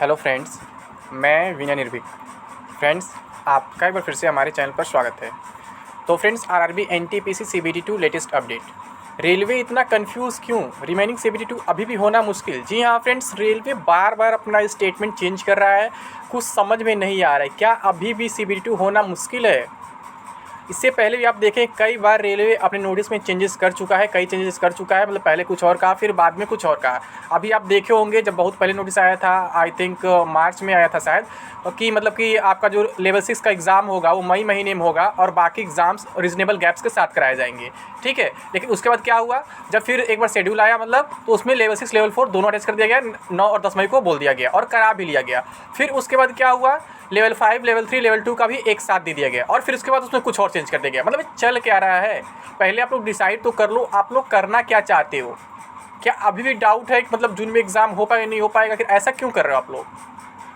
Hello friends, मैं विनय निर्भीक। Friends, आपका एक बार फिर से हमारे चैनल पर स्वागत है। तो friends, RRB NTPC CBT 2 latest update. Railway इतना कंफ्यूज क्यों? रिमेनिंग सीबीटी 2 अभी भी होना मुश्किल। जी हाँ फ्रेंड्स, रेलवे बार बार अपना स्टेटमेंट चेंज कर रहा है। कुछ समझ में नहीं आ रहा है, क्या अभी भी सीबीटी 2 होना मुश्किल है? इससे पहले भी आप देखें, कई बार रेलवे अपने नोटिस में चेंजेस कर चुका है, कई चेंजेस कर चुका है। मतलब पहले कुछ और कहा, फिर बाद में कुछ और कहा। अभी आप देखे होंगे, जब बहुत पहले नोटिस आया था, आई थिंक मार्च में आया था शायद, कि मतलब कि आपका जो लेवल 6 का एग्ज़ाम होगा वो मई महीने में होगा और बाकी एग्ज़ाम्स रीजनेबल गैप्स के साथ कराए जाएंगे। ठीक है, लेकिन उसके बाद क्या हुआ, जब फिर एक बार शेड्यूल आया मतलब, तो उसमें लेवल 6 लेवल 4 दोनों अटैच कर दिया गया। 9 और 10 मई को बोल दिया गया और करा भी लिया गया। फिर उसके बाद क्या हुआ, लेवल 5 लेवल 3 लेवल 2 का भी एक साथ दे दिया गया और फिर उसके बाद उसमें कुछ और चेंज कर दिया गया। मतलब चल क्या रहा है? पहले आप लोग डिसाइड तो कर लो, आप लोग करना क्या चाहते हो। क्या अभी भी डाउट है कि मतलब जून में एग्ज़ाम हो पाएगा नहीं हो पाएगा? फिर ऐसा क्यों कर रहे हो आप लोग?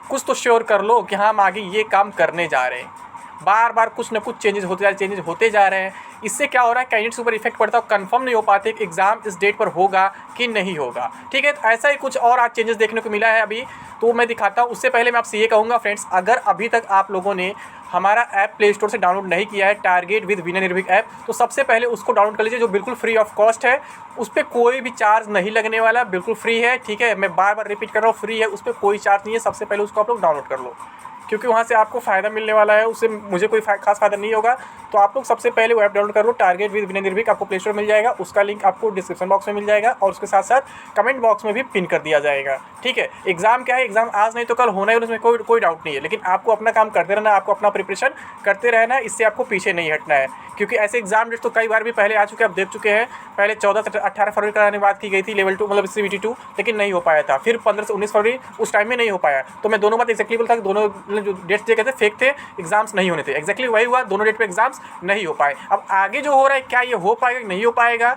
कुछ तो श्योर कर लो कि हाँ, हम आगे ये काम करने जा रहे हैं। बार बार कुछ ना कुछ चेंजेस होते जा रहे हैं। इससे क्या हो रहा है, कैंडिडेट्स के ऊपर इफेक्ट पड़ता है। कंफर्म नहीं हो पाते कि एग्ज़ाम इस डेट पर होगा कि नहीं होगा। ठीक है, तो ऐसा ही कुछ और आज चेंजेस देखने को मिला है अभी, तो मैं दिखाता हूँ। उससे पहले मैं आपसे ये कहूँगा फ्रेंड्स, अगर अभी तक आप लोगों ने हमारा ऐप प्ले स्टोर से डाउनलोड नहीं किया है, टारगेट विद विनय निर्भीक ऐप, तो सबसे पहले उसको डाउनलोड कर लीजिए, जो बिल्कुल फ्री ऑफ कॉस्ट है। उस पर कोई भी चार्ज नहीं लगने वाला, बिल्कुल फ्री है। ठीक है, मैं बार बार रिपीट कर रहा हूँ, फ्री है, उस पर कोई चार्ज नहीं है। सबसे पहले उसको आप लोग डाउनलोड कर लो, क्योंकि वहाँ से आपको फ़ायदा मिलने वाला है। उससे मुझे कोई खास फ़ायदा नहीं होगा। तो आप लोग सबसे पहले वो ऐप डाउनलोड कर लो, टारगेट विद विनय निर्भीक। आपको प्ले स्टोर मिल जाएगा, उसका लिंक आपको डिस्क्रिप्शन बॉक्स में मिल जाएगा और उसके साथ साथ कमेंट बॉक्स में भी पिन कर दिया जाएगा। ठीक है, एग्ज़ाम क्या है, एग्ज़ाम आज नहीं तो कल होना है, उसमें कोई डाउट नहीं है। लेकिन आपको अपना काम करते रहना, आपको अपना प्रिपरेशन करते रहना है। इससे आपको पीछे नहीं हटना है, क्योंकि ऐसे एग्जाम डेट तो कई बार भी पहले आ चुके हैं, आप देख चुके हैं। पहले 14 से 18 फरवरी कराने की बात की गई थी लेवल 2 मतलब सीबीटी 2, लेकिन नहीं हो पाया था। फिर 15 से 19 फरवरी उस टाइम में नहीं हो पाया। तो मैं दोनों बात एक्जैक्टली बोलता कि दोनों जो डेट्स दिए गए थे फेक थे, एग्जाम्स नहीं होने थे। एक्जैक्टली वही हुआ, दोनों डेट पे एग्जाम्स नहीं हो पाए। अब आगे जो हो रहा है, क्या ये हो पाएगा कि नहीं हो पाएगा?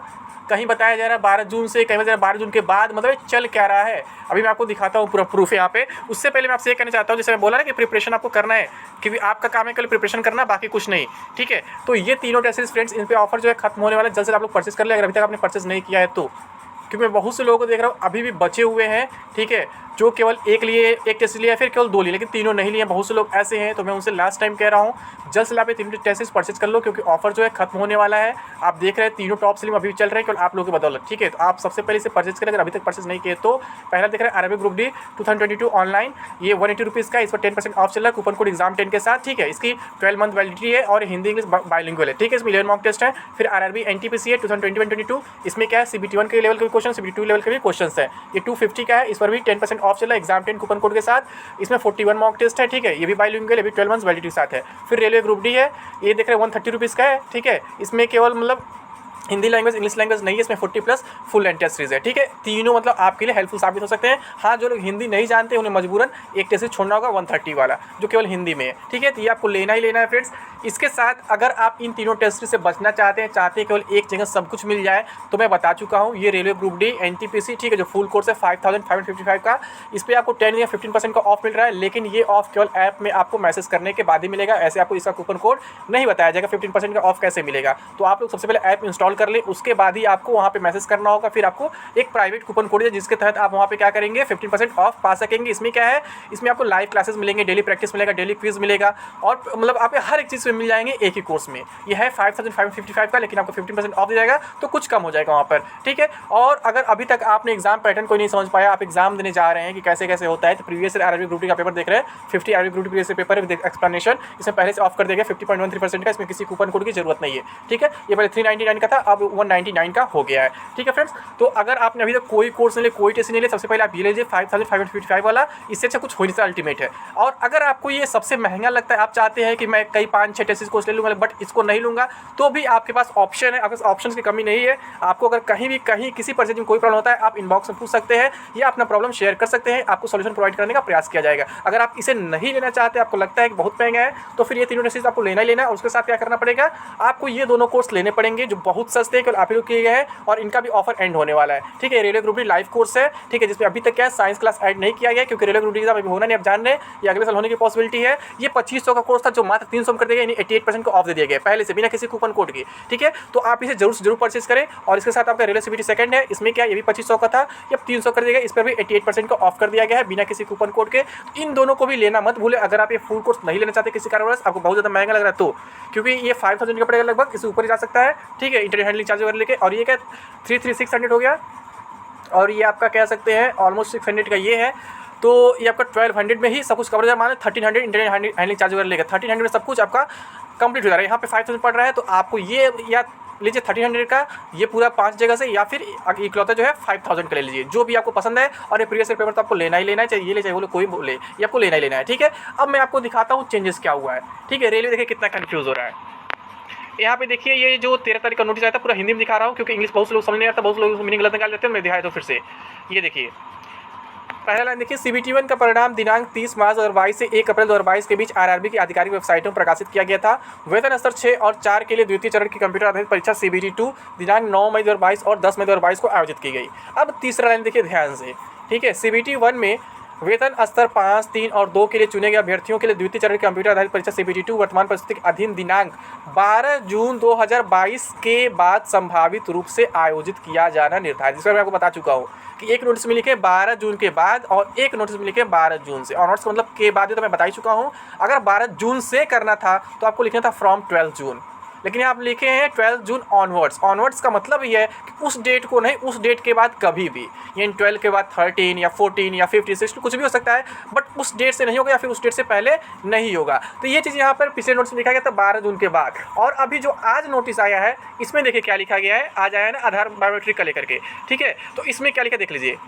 कहीं बताया जा रहा है 12 जून से, कहीं बताया 12 जून के बाद। मतलब चल क्या रहा है, अभी मैं आपको दिखाता हूँ पूरा प्रूफ यहाँ पे। उससे पहले मैं आपसे ये कहना चाहता हूँ, जैसे मैं बोला ना कि प्रिपरेशन आपको करना है, कि आपका काम है केवल प्रिपरेशन करना, बाकी कुछ नहीं। ठीक है, तो ये तीनों टेस्ट फ्रेंड्स, इन पे ऑफर जो है खत्म होने वाला है। जल्द से आप लोग परचेस कर ले, अगर अभी तक आपने परचेस नहीं किया है तो, क्योंकि मैं बहुत से लोगों को देख रहा हूँ अभी भी बचे हुए हैं। ठीक है, जो केवल एक टेस्ट लिया है, फिर केवल 2 लिए, लेकिन तीनों नहीं लिए। बहुत से लोग ऐसे हैं, तो मैं उनसे लास्ट टाइम कह रहा हूँ, जल्द से आप ये तीनों टेस्ट परचेज कर लो, क्योंकि ऑफर जो है खत्म होने वाला है। आप देख रहे हैं तीनों टॉप स्लिम अभी चल रहे हैं केवल आप लोगों की बदौलत। ठीक है, तो आप सबसे पहले इसे परचेज करें, अगर अभी तक परचेज नहीं किए तो। पहला देख रहे हैं आरआरबी ग्रुप डी 2022 ऑनलाइन, ये 180 रुपीज़ का, इस पर 10% ऑफ चल रहा है, कूपन कोड एग्जाम 10 के साथ। ठीक है, इसकी 12 मंथ वैलिडिटी है और हिंदी इंग्लिश बाइलिंगुअल है। ठीक है, इसमें 11 मॉक टेस्ट है। फिर आरआरबी एनटीपीसी है 2021-22, इसमें क्या है, सीबीटी 1 के लेवल के भी क्वेश्चन, सीबीटी 2 लेवल के भी क्वेश्चन है। ये 250 का है, इस पर भी 10% ऑफ चल रहा है, एग्जाम 10 कूपन कोड के साथ। इसमें 41 मॉक टेस्ट है। ठीक है, ये भी बाइलिंगुअल, ये भी 12 मंथ्स वैलिडिटी के साथ है। फिर रेलवे ग्रुप डी है, ये देख रहे हैं 130 रुपीज़ का है। ठीक है, इसमें केवल मतलब हिंदी लैंग्वेज इंग्लिश लैंग्वेज नहीं है, इसमें 40+ फुल एंड टेस्ट सीरीज है। ठीक है, तीनों मतलब आपके लिए हेल्पफुल साबित हो सकते हैं। हाँ, जो लोग हिंदी नहीं जानते उन्हें मजबूरन एक टेस्ट सीरीज छोड़ना होगा, 130 वाला, जो केवल हिंदी में है। ठीक है, तो ये आपको लेना ही लेना है फ्रेंड्स। इसके साथ अगर आप इन तीनों टेस्ट सीरीज से बचना चाहते हैं केवल एक जगह सब कुछ मिल जाए, तो मैं बता चुका हूँ, ये रेलवे ग्रुप डी एनटीपीसी, ठीक है, जो फुल कोर्स है 5555 का, इस पर आपको 10 या 15% का ऑफ मिल रहा है। लेकिन ये ऑफ केवल ऐप में आपको मैसेज करने के बाद ही मिलेगा, ऐसे आपको इसका कूपन कोड नहीं बताया जाएगा। 15% का ऑफ कैसे मिलेगा? तो आप लोग सबसे पहले ऐप इंस्टॉल कर लें, उसके बाद ही आपको वहाँ पे मैसेज करना होगा। फिर आपको एक प्राइवेट कूपन कोड है, जिसके तहत आप वहाँ पे क्या करेंगे, 15% ऑफ पा सकेंगे। इसमें क्या है, इसमें आपको लाइव क्लासेस मिलेंगे, डेली प्रैक्टिस मिलेगा, डेली क्विज मिलेगा, और मतलब आप हर एक चीज़ में मिल जाएंगे एक ही कोर्स में। ये है 5555 का, लेकिन आपको 15% ऑफ दिया जाएगा, तो कुछ कम हो जाएगा वहाँ पर। ठीक है, और अगर अभी तक आपने एग्जाम पैटर्न कोई नहीं समझ पाया, आप एग्जाम देने जा रहे हैं कि कैसे कैसे होता है, तो प्रीवियस आरआरबी ग्रुप डी का पेपर देख रहे हैं, 50 RRB group D previous paper with explanation, इसमें पहले से ऑफ कर देगा 50.13% का, इसमें किसी कूपन कोड की जरूरत नहीं है। ठीक है, ये पहले 399 का था, अब 199 का हो गया है। ठीक है फ्रेंड्स, तो अगर आपने अभी तक कोई कोर्स नहीं लिया, कोई टेस्ट नहीं लिया, सबसे पहले आप ये लीजिए 5555 वाला, इससे अच्छा कुछ हो नहीं सकता, अल्टीमेट है। और अगर आपको ये सबसे महंगा लगता है, आप चाहते हैं कि मैं कई 5-6 टेस्ट कोर्स ले लूँगा बट इसको नहीं लूँगा, तो भी आपके पास ऑप्शन है। आपके ऑप्शन की कमी नहीं है। आपको अगर कहीं भी किसी परचेज में कोई प्रॉब्लम होता है, आप इनबॉक्स में पूछ सकते हैं या अपना प्रॉब्लम शेयर कर सकते हैं, आपको सॉल्यूशन प्रोवाइड करने का प्रयास किया जाएगा। अगर आप इसे नहीं लेना चाहते, आपको लगता है कि बहुत महंगा है, तो फिर ये तीनों टेस्ट आपको लेना ही लेना है। और उसके साथ क्या करना पड़ेगा, आपको ये दोनों कोर्स लेने पड़ेंगे, जो बहुत सस्ते हैं, केवल आप ही लोग किए गए हैं और इनका भी ऑफर एंड होने वाला है। ठीक है, railway group D live course है, ठीक है, जिसमें अभी तक क्या है साइंस क्लास ऐड नहीं किया गया क्योंकि रेलवे ग्रुप डी एग्जाम अभी होना नहीं, आप जान रहे हैं ये अगले साल होने की पॉसिबिलिटी है। ये 2500 का कोर्स था जो मात्र 300 में कर दिया गया, यानी 88% को ऑफ दे दिया गया पहले से बिना किसी कूपन कोड के। ठीक है, तो आप इसे जरूर परचेज करें। और इसके साथ आपका रेलवे सीबीटी सेकंड है, इसमें क्या ये भी 2500 का था, ये 300 कर दिया गया, इस पर भी 88% को ऑफ कर दिया गया है बिना किसी कूपन कोड के। इन दोनों को भी लेना मत भूले। अगर आप ये फुल कोर्स नहीं लेना चाहते किसी कारणवश, आपको बहुत ज़्यादा महंगा लग रहा है तो, क्योंकि ये 5000 का पड़ेगा लगभग, इससे ऊपर ही जा सकता है। ठीक है, इंटरनेट हैंडलिंग चार्ज वगैरह लेके, और ये क्या 3600 हो गया, और ये आपका कह सकते हैं ऑलमोस्ट 600 का ये है। तो ये आपका 1200 में ही सब कुछ कवर हो जाए, मान 1300 इंटरनेट हैंडलिंग चार्ज वगैरह लेगा, 1300 में सब कुछ आपका कंप्लीट हो जा रहा है। यहाँ पे 5000 पड़ रहा है, तो आपको ये या लीजिए 1300 का ये पूरा 5 जगह से, या फिर इकलौता जो है 5000 का ले लीजिए, जो भी आपको पसंद है। और ये प्रीवियस ईयर पेपर तो आपको लेना ही लेना है, चाहिए ये ले चाहे वो कोई बोले, ये आपको लेना ही लेना है। ठीक है, अब मैं आपको दिखाता हूँ चेंजेस क्या हुआ है। ठीक है, रेलवे देखिए कितना कन्फ्यूज़ हो रहा है। यहाँ पे देखिए ये जो 13 तारीख का नोटिस आया था, पूरा हिंदी में दिखा रहा हूँ क्योंकि इंग्लिश बहुत से लोग समझ नहीं आता, बहुत से लोग मीनिंग गलत निकाल देते हैं। मैं दिखाया तो फिर से ये देखिए पहला लाइन देखिए, CBT 1 का परिणाम दिनांक 30 मार्च 2022 से 1 अप्रैल 2022 के बीच RRB की आधिकारिक वेबसाइटों में प्रकाशित किया गया था। वेतन स्तर 6 और 4 के लिए द्वितीय चरण की कंप्यूटर आधारित परीक्षा CBT 2 दिनांक 9 मई 2022 और 10 मई 2022 को आयोजित की गई। अब तीसरा लाइन देखिए ध्यान से। ठीक है, CBT 1 में वेतन स्तर 5, 3 और 2 के लिए चुने गए अभ्यर्थियों के लिए द्वितीय चरण की कंप्यूटर आधारित परीक्षा CBT 2 वर्तमान परिस्थिति के अधीन दिनांक 12 जून 2022 के बाद संभावित रूप से आयोजित किया जाना निर्धारित। जिसमें मैं आपको बता चुका हूँ कि एक नोटिस में लिखे 12 जून के बाद और एक नोटिस में लिखे 12 जून से। ऑनवर्ड्स का मतलब के बाद, तो मैं बता ही चुका हूँ। अगर 12 जून से करना था तो आपको लिखना था फ्रॉम 12 जून, लेकिन आप लिखे हैं 12 जून ऑनवर्ड्स। ऑनवर्ड्स का मतलब ये है कि उस डेट को नहीं, उस डेट के बाद कभी भी, यानी 12 के बाद 13 या 14 या 15 16 कुछ भी हो सकता है, बट उस डेट से नहीं होगा या फिर उस डेट से पहले नहीं होगा। तो ये चीज़ यहाँ पर पिछले नोटिस में लिखा गया था 12 जून के बाद। और अभी जो आज नोटिस आया है इसमें देखिए क्या लिखा गया है, आज आया है ना आधार बायोमेट्रिक का लेकर के। ठीक है, तो इसमें क्या लिखा देख लीजिए।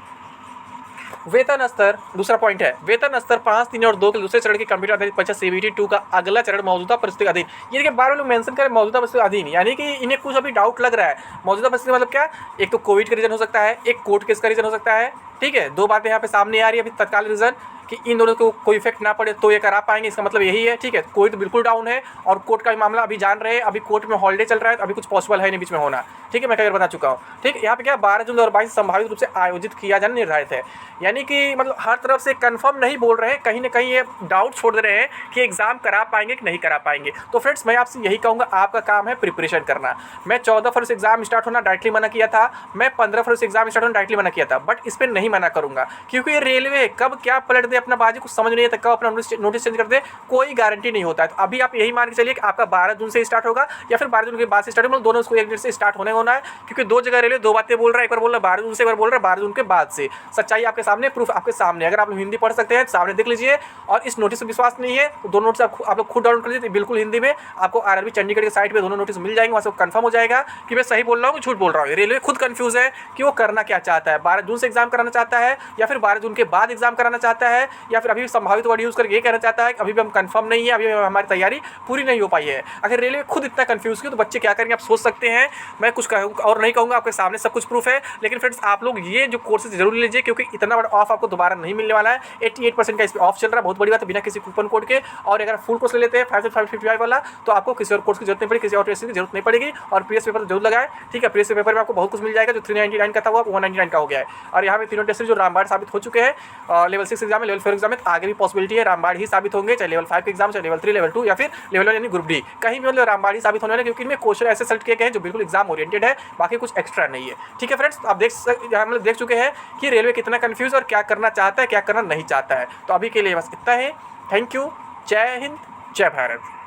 वेतन स्तर, दूसरा पॉइंट है, वेतन स्तर 5, 3 और 2 के दूसरे चरण की कंप्यूटर आधारित परीक्षा CBT 2 का अगला चरण मौजूदा परिस्थिति के अधीन। ये देखिए बार बार लोग मेंशन करें मौजूदा परिस्थिति के अधीन, यानी कि इन्हें कुछ अभी डाउट लग रहा है। मौजूदा परिस्थिति मतलब क्या, एक तो कोविड का रीजन हो सकता है, एक कोर्ट केस का रीजन हो सकता है। ठीक है, दो बातें यहाँ पे सामने आ रही है अभी तत्काल रीजन कि इन दोनों को कोई इफेक्ट ना पड़े तो ये करा पाएंगे, इसका मतलब यही है। ठीक है, कोई तो बिल्कुल डाउन है, और कोर्ट का भी मामला अभी जान रहे हैं, अभी कोर्ट में हॉलिडे चल रहा है, तो अभी कुछ पॉसिबल है नहीं बीच में होना। ठीक है, मैं कई बार बता चुका हूँ। ठीक है, यहाँ पे क्या 12 जून 2022 संभावित रूप से आयोजित किया जाना निर्धारित है, यानी कि मतलब हर तरफ से कंफर्म नहीं बोल रहे हैं, कहीं ना कहीं ये डाउट छोड़ दे रहे हैं कि एग्जाम करा पाएंगे कि नहीं करा पाएंगे। तो फ्रेंड्स मैं आपसे यही कहूँगा, आपका काम है प्रिपरेशन करना। मैं 14 फरवरी से एग्जाम स्टार्ट होना डायरेक्टली मना किया था, मैं 15 फरवरी से एग्जाम स्टार्ट होना डायरेक्टली मना किया था, बट इस पर नहीं मना करूँगा क्योंकि ये रेलवे कब क्या पलट दे अपना बाजी कुछ समझ नहीं आता, कब अपना नोटिस चेंज कर दे कोई गारंटी नहीं होता है। तो अभी आप यही मान के चलिए कि आपका 12 जून से स्टार्ट होगा या फिर 12 जून के बाद से स्टार्ट होगा, दोनों इसको एक डेट से स्टार्ट होना है, क्योंकि दो जगह रेलवे दो बातें बोल रहा है, एक बार बोल रहा है 12 जून से, एक बार बोल रहा है 12 जून के बाद से। सच्चाई आपके सामने, प्रूफ आपके सामने। अगर आप हिंदी पढ़ सकते हैं सामने देख लीजिए, और इस नोटिस पर विश्वास नहीं है तो दोनों नोटिस आप लोग खुद डाउनलोड कर लीजिए, बिल्कुल हिंदी में आपको RRB चंडीगढ़ के साइट पे दोनों नोटिस मिल जाएंगे। वहाँ से कंफर्म हो जाएगा कि मैं सही बोल रहा हूँ कि झूठ बोल रहा हूँ। रेलवे खुद कंफ्यूज है कि वो करना क्या चाहता है, 12 जून से एग्जाम कराना चाहता है या फिर 12 जून के बाद एग्जाम कराना चाहता है, या फिर अभी संभावित वर्ड यूज़ करके ये कहना चाहता है कि अभी भी हम कंफर्म नहीं है, अभी हमारी तैयारी पूरी नहीं हो पाई है। अगर रेलवे खुद इतना कंफ्यूज की तो बच्चे क्या करेंगे आप सोच सकते हैं। मैं कुछ कहूँगा और नहीं कहूँगा, आपके सामने सब कुछ प्रूफ है। लेकिन फ्रेंड्स आप लोग ये जो कोर्सेज जरूर लीजिए, क्योंकि इतना बड़ा ऑफ आपको दोबारा नहीं मिलने वाला है। 88% का इस पर ऑफ चल रहा है, बहुत बड़ी बात है, बिना किसी कूपन कोड के। और अगर फुल कोर्स ले लेते हैं 555 वाला, तो आपको किसी और कोर्स की जरूरत नहीं पड़ेगी, किसी और टेस्ट की जरूरत नहीं पड़ेगी। और प्रीवियस पेपर जरूर लगाए। ठीक है, प्रीवियस पेपर में आपको बहुत कुछ मिल जाएगा। जो 399 का था वो 199 का हो गया है। और यहाँ पे तीनों टेस्ट जो रामबाड़ साबित हो चुके हैं, लेवल 6 एग्जाम में, लेवल 4 एग्जाम में, आगे भी पॉसिबिलिटी है रामबाड़ ही साबित होंगे, चाहे लेवल 5 के एग्जाम, चाहे लेवल 3, लेवल 2 या फिर लेवल 1 यानी ग्रुप डी, कहीं भी मतलब रामबाड़ ही साबित होने वाले, क्योंकि इनमें क्वेश्चन ऐसे सेलेक्ट किए गए हैं जो बिल्कुल एग्जाम ओरिएंटेड है, बाकी कुछ एक्स्ट्रा नहीं है। ठीक है फ्रेंड्स, आप देख चुके हैं कि रेलवे कितना कंफ्यूज और क्या करना चाहता है, क्या करना नहीं चाहता है। तो अभी के लिए बस इतना है। थैंक यू, जय हिंद, जय भारत।